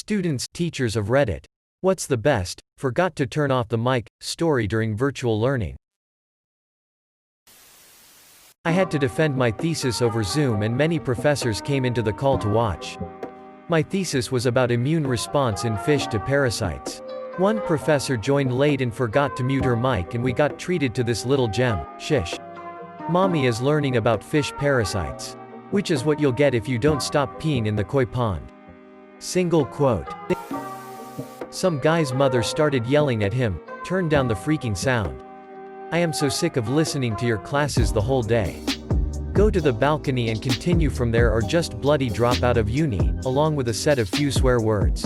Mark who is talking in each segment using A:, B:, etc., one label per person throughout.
A: Students, teachers of Reddit. What's the best, forgot to turn off the mic, story during virtual learning. I had to defend my thesis over Zoom and many professors came into the call to watch. My thesis was about immune response in fish to parasites. One professor joined late and forgot to mute her mic and we got treated to this little gem, shish. Mommy is learning about fish parasites. Which is what you'll get if you don't stop peeing in the koi pond. Single quote. Some guy's mother started yelling at him, turn down the freaking sound. I am so sick of listening to your classes the whole day. Go to the balcony and continue from there or just bloody drop out of uni, along with a set of few swear words.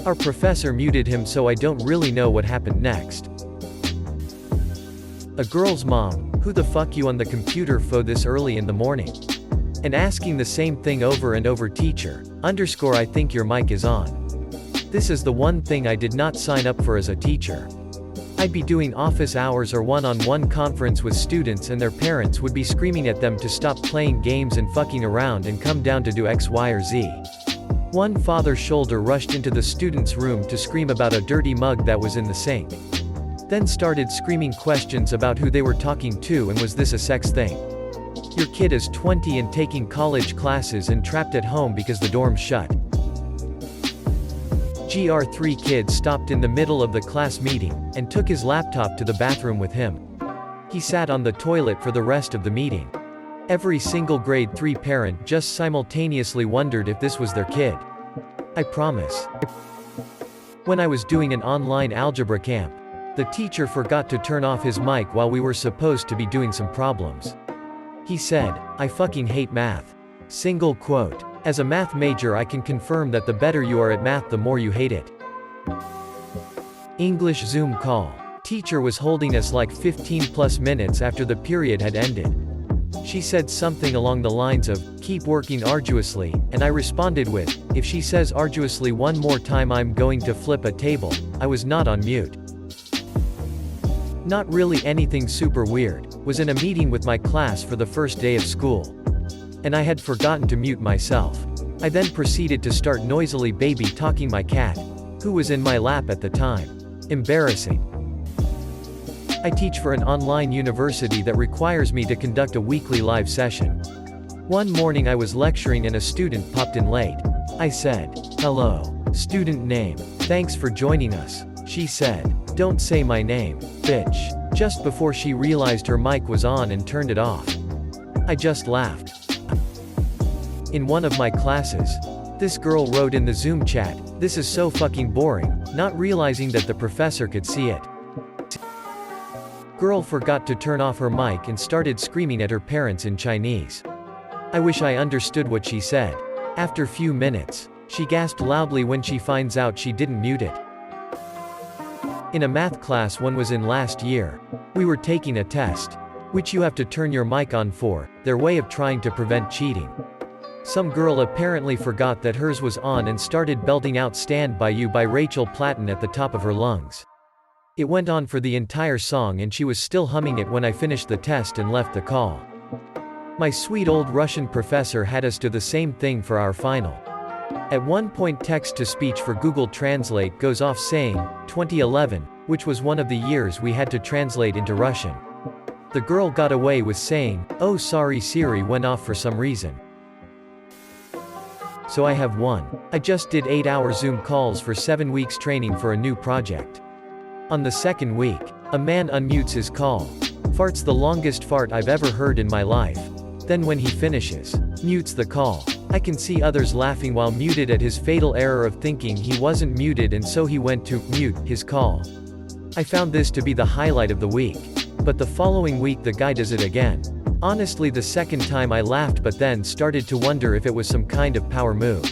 A: Our professor muted him so I don't really know what happened next. A girl's mom, who the fuck you on the computer for this early in the morning? And asking the same thing over and over teacher, _ I think your mic is on. This is the one thing I did not sign up for as a teacher. I'd be doing office hours or one-on-one conference with students and their parents would be screaming at them to stop playing games and fucking around and come down to do X, Y, or Z. One father's shoulder rushed into the student's room to scream about a dirty mug that was in the sink. Then started screaming questions about who they were talking to and was this a sex thing. Your kid is 20 and taking college classes and trapped at home because the dorm's shut. Gr3 kid stopped in the middle of the class meeting, and took his laptop to the bathroom with him. He sat on the toilet for the rest of the meeting. Every single grade 3 parent just simultaneously wondered if this was their kid. I promise. When I was doing an online algebra camp, the teacher forgot to turn off his mic while we were supposed to be doing some problems. He said, I fucking hate math. Single quote. As a math major I can confirm that the better you are at math the more you hate it. English Zoom call. Teacher was holding us like 15+ minutes after the period had ended. She said something along the lines of, keep working arduously, and I responded with, if she says arduously one more time I'm going to flip a table. I was not on mute. Not really anything super weird. Was in a meeting with my class for the first day of school. And I had forgotten to mute myself. I then proceeded to start noisily baby talking my cat, who was in my lap at the time. Embarrassing. I teach for an online university that requires me to conduct a weekly live session. One morning I was lecturing and a student popped in late. I said, hello. Student name. Thanks for joining us. She said, don't say my name, bitch. Just before she realized her mic was on and turned it off. I just laughed. In one of my classes, this girl wrote in the Zoom chat, this is so fucking boring, not realizing that the professor could see it. Girl forgot to turn off her mic and started screaming at her parents in Chinese. I wish I understood what she said. After few minutes, she gasped loudly when she finds out she didn't mute it. In a math class one was in last year. We were taking a test, which you have to turn your mic on for, their way of trying to prevent cheating. Some girl apparently forgot that hers was on and started belting out Stand By You by Rachel Platten at the top of her lungs. It went on for the entire song and she was still humming it when I finished the test and left the call. My sweet old Russian professor had us do the same thing for our final. At one point text-to-speech for Google Translate goes off saying, 2011, which was one of the years we had to translate into Russian. The girl got away with saying, oh sorry Siri went off for some reason. So I have one. I just did 8-hour Zoom calls for 7 weeks training for a new project. On the second week, a man unmutes his call. Farts the longest fart I've ever heard in my life. Then when he finishes, mutes the call. I can see others laughing while muted at his fatal error of thinking he wasn't muted and so he went to mute his call. I found this to be the highlight of the week. But the following week the guy does it again. Honestly the second time I laughed but then started to wonder if it was some kind of power move.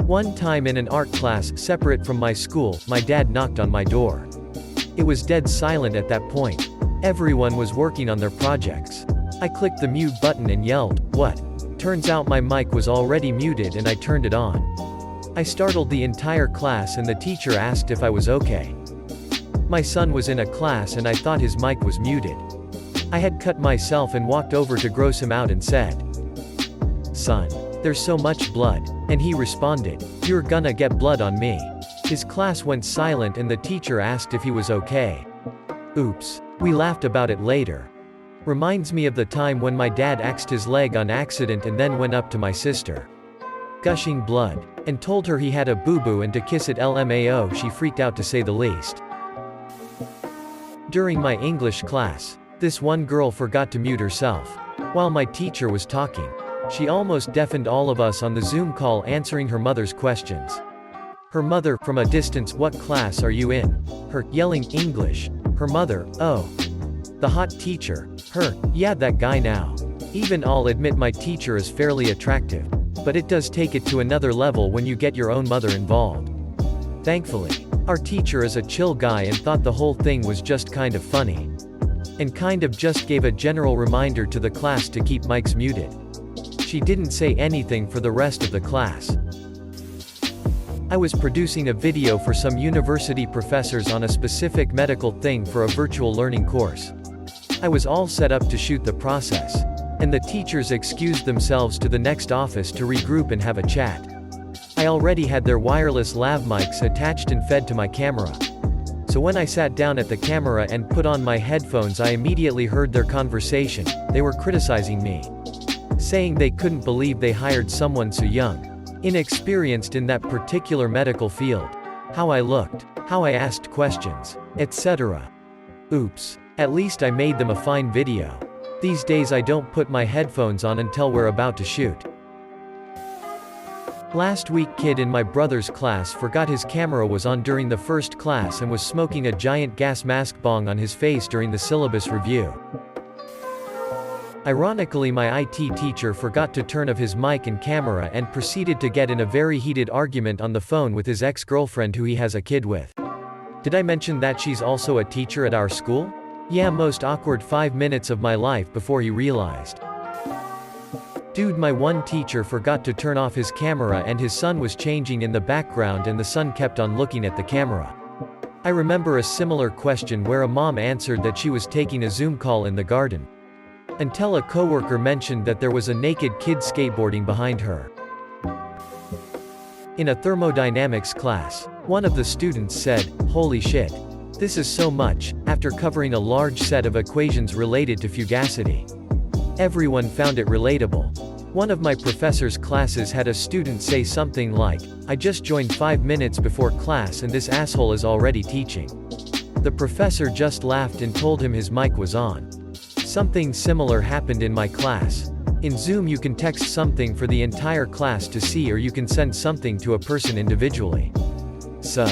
A: One time in an art class separate from my school, my dad knocked on my door. It was dead silent at that point. Everyone was working on their projects. I clicked the mute button and yelled, what? Turns out my mic was already muted and I turned it on. I startled the entire class and the teacher asked if I was okay. My son was in a class and I thought his mic was muted. I had cut myself and walked over to gross him out and said, "Son, "There's so much blood." And he responded, "You're gonna get blood on me." His class went silent and the teacher asked if he was okay. Oops. We laughed about it later. Reminds me of the time when my dad axed his leg on accident and then went up to my sister, gushing blood, and told her he had a boo-boo and to kiss it. LMAO, she freaked out to say the least. During my English class, this one girl forgot to mute herself while my teacher was talking. She almost deafened all of us on the Zoom call answering her mother's questions. Her mother, from a distance, "What class are you in?" Her, yelling, "English." Her mother, "Oh. The hot teacher." Her, "Yeah, that guy now." Even I'll admit my teacher is fairly attractive. But it does take it to another level when you get your own mother involved. Thankfully, our teacher is a chill guy and thought the whole thing was just kind of funny. And kind of just gave a general reminder to the class to keep mics muted. She didn't say anything for the rest of the class. I was producing a video for some university professors on a specific medical thing for a virtual learning course. I was all set up to shoot the process. And the teachers excused themselves to the next office to regroup and have a chat. I already had their wireless lav mics attached and fed to my camera. So when I sat down at the camera and put on my headphones, I immediately heard their conversation. They were criticizing me, saying they couldn't believe they hired someone so young, inexperienced in that particular medical field, how I looked, how I asked questions, etc. Oops. At least I made them a fine video. These days I don't put my headphones on until we're about to shoot. Last week, kid in my brother's class forgot his camera was on during the first class and was smoking a giant gas mask bong on his face during the syllabus review. Ironically, my IT teacher forgot to turn off his mic and camera and proceeded to get in a very heated argument on the phone with his ex-girlfriend who he has a kid with. Did I mention that she's also a teacher at our school? Yeah, most awkward 5 minutes of my life before he realized. Dude, my one teacher forgot to turn off his camera and his son was changing in the background and the son kept on looking at the camera. I remember a similar question where a mom answered that she was taking a Zoom call in the garden. Until a coworker mentioned that there was a naked kid skateboarding behind her. In a thermodynamics class, one of the students said, "Holy shit. This is so much," after covering a large set of equations related to fugacity. Everyone found it relatable. One of my professor's classes had a student say something like, "I just joined 5 minutes before class and this asshole is already teaching." The professor just laughed and told him his mic was on. Something similar happened in my class. In Zoom you can text something for the entire class to see or you can send something to a person individually. So,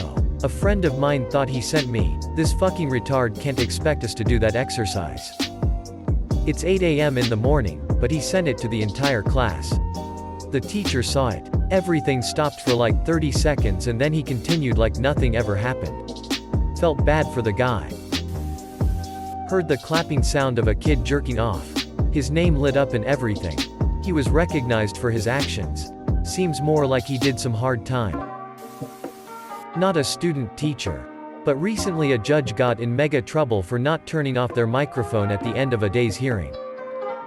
A: a friend of mine thought he sent me, "This fucking retard can't expect us to do that exercise. It's 8 a.m. in the morning," but he sent it to the entire class. The teacher saw it. Everything stopped for like 30 seconds and then he continued like nothing ever happened. Felt bad for the guy. Heard the clapping sound of a kid jerking off. His name lit up and everything. He was recognized for his actions. Seems more like he did some hard time. Not a student teacher. But recently a judge got in mega trouble for not turning off their microphone at the end of a day's hearing.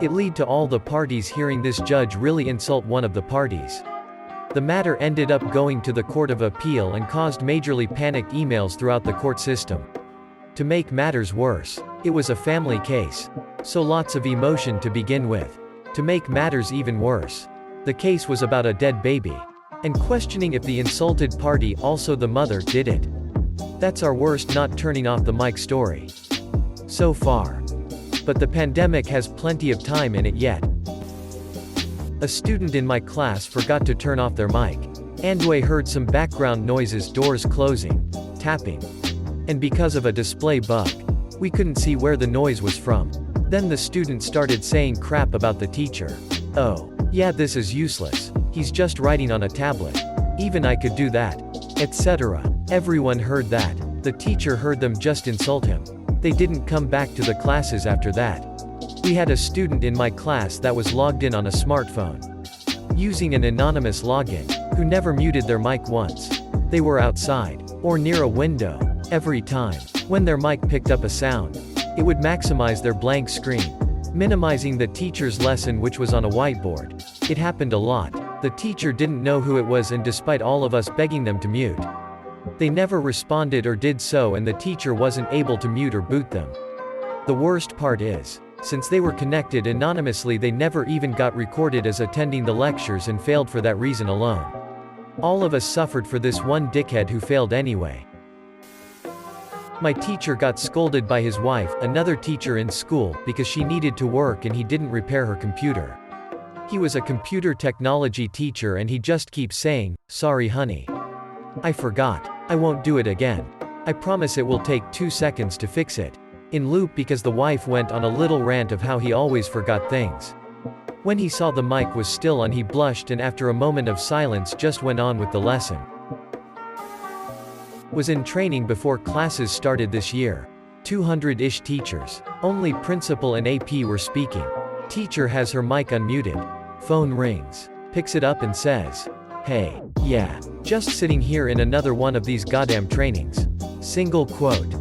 A: It led to all the parties hearing this judge really insult one of the parties. The matter ended up going to the Court of Appeal and caused majorly panicked emails throughout the court system. To make matters worse, it was a family case. So lots of emotion to begin with. To make matters even worse, the case was about a dead baby. And questioning if the insulted party, also the mother, did it. That's our worst not turning off the mic story so far. But the pandemic has plenty of time in it yet. A student in my class forgot to turn off their mic. Andway heard some background noises, doors closing, tapping. And because of a display bug, we couldn't see where the noise was from. Then the student started saying crap about the teacher. "Oh, yeah, this is useless. He's just writing on a tablet. Even I could do that," etc. Everyone heard that. The teacher heard them just insult him. They didn't come back to the classes after that. We had a student in my class that was logged in on a smartphone, using an anonymous login, who never muted their mic once. They were outside, or near a window. Every time, when their mic picked up a sound, it would maximize their blank screen, minimizing the teacher's lesson which was on a whiteboard. It happened a lot. The teacher didn't know who it was, and despite all of us begging them to mute, they never responded or did so, and the teacher wasn't able to mute or boot them. The worst part is, since they were connected anonymously, they never even got recorded as attending the lectures and failed for that reason alone. All of us suffered for this one dickhead who failed anyway. My teacher got scolded by his wife, another teacher in school, because she needed to work and he didn't repair her computer. He was a computer technology teacher and he just keeps saying, "Sorry honey. I forgot. I won't do it again. I promise it will take 2 seconds to fix it." In loop, because the wife went on a little rant of how he always forgot things. When he saw the mic was still on, he blushed and after a moment of silence just went on with the lesson. Was in training before classes started this year. 200-ish teachers. Only principal and AP were speaking. Teacher has her mic unmuted. Phone rings. Picks it up and says, "Hey, yeah. Just sitting here in another one of these goddamn trainings." Single quote.